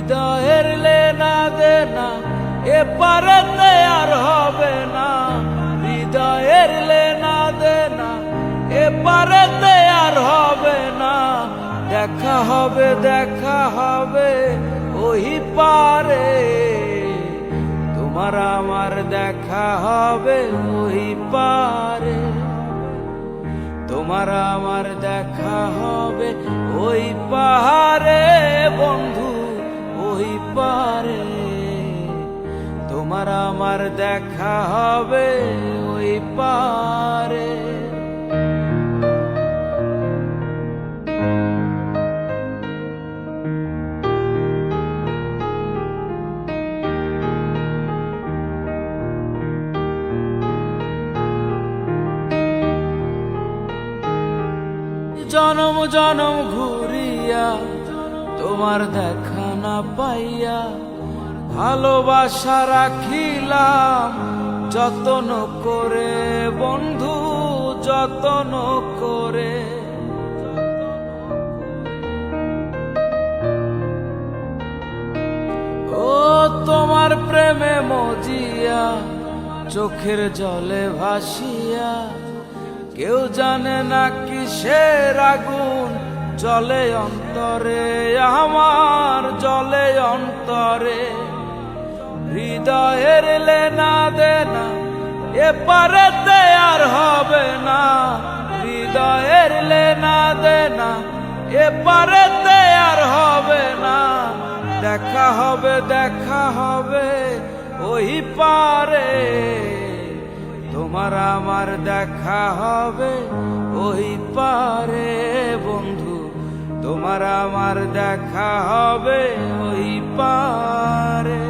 হৃদয়ের লেনা দেনা এপারেতে আর হবে না, হৃদয়ের লেনা দেনা এপারেতে আর হবে না। দেখা হবে দেখা হবে ওই পারে, তোমার আমার দেখা হবে ওই পারে, তোমার আমার দেখা হবে ওই পাহাড়ে বন্ধু, ওই পারে তোমার আমার দেখা হবে ওই পারে। জনম জনম ঘুরিয়া তোমার দেখা না পাইয়া, ভালোবাসা রাখিলাম যতন করে বন্ধু, যতন করে। ও তোমার প্রেমে মজিয়া চোখের জলে ভাসিয়া, কেউ জানে না কিসের আগুন জলে অন্তরে, আমার জলে অন্তরে। হৃদয়ের লেনা দেনা এপারেতে আর হবে না, হৃদয়ের লেনা দেনা এপারেতে আর হবে না। দেখা হবে দেখা হবে ওই পারে, তোমার আমার দেখা হবে ওই পারে বন্ধু, তোমার আমার দেখা হবে ওই পারে।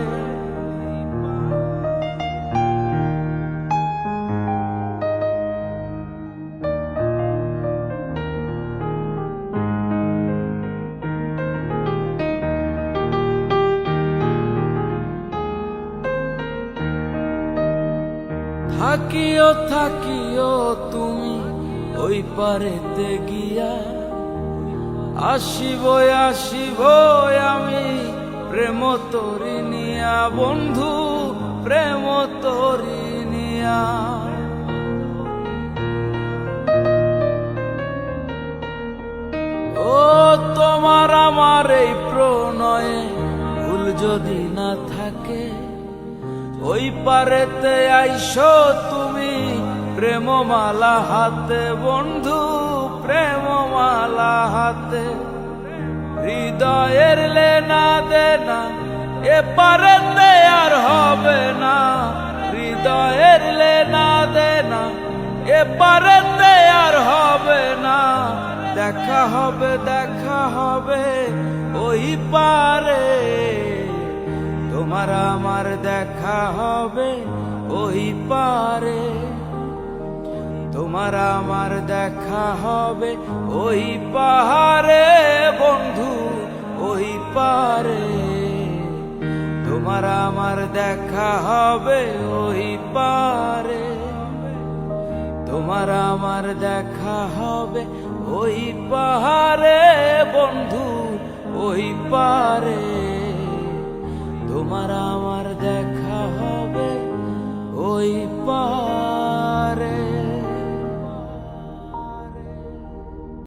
থাকিও থাকিও তুমি ওই পারেতে গিয়া, আসিব আসিব আমি প্রেম তরি নিয়া বন্ধু, প্রেম তরি নিয়া। ও তোমার আমার এই প্রণয়ে ভুল যদি না থাকে, ওই পারেতে আইসো তুমি প্রেমমালা হাতে বন্ধু, প্রেমমালা হাতে। হৃদয়ের লেনা দেনা এপারেতে আর হবে না, হৃদয়ের লেনা দেনা এপারেতে আর হবে না। দেখা হবে দেখা হবে ওই পারে, তোমার আমার দেখা হবে ওই পারে, তোমার আমার দেখা হবে ওই পাহাড়ে বন্ধু, ওই পারে তোমার আমার দেখা হবে ওই পারে, তোমার আমার দেখা হবে ওই পাহাড়ে বন্ধু, ওই পারে তোমার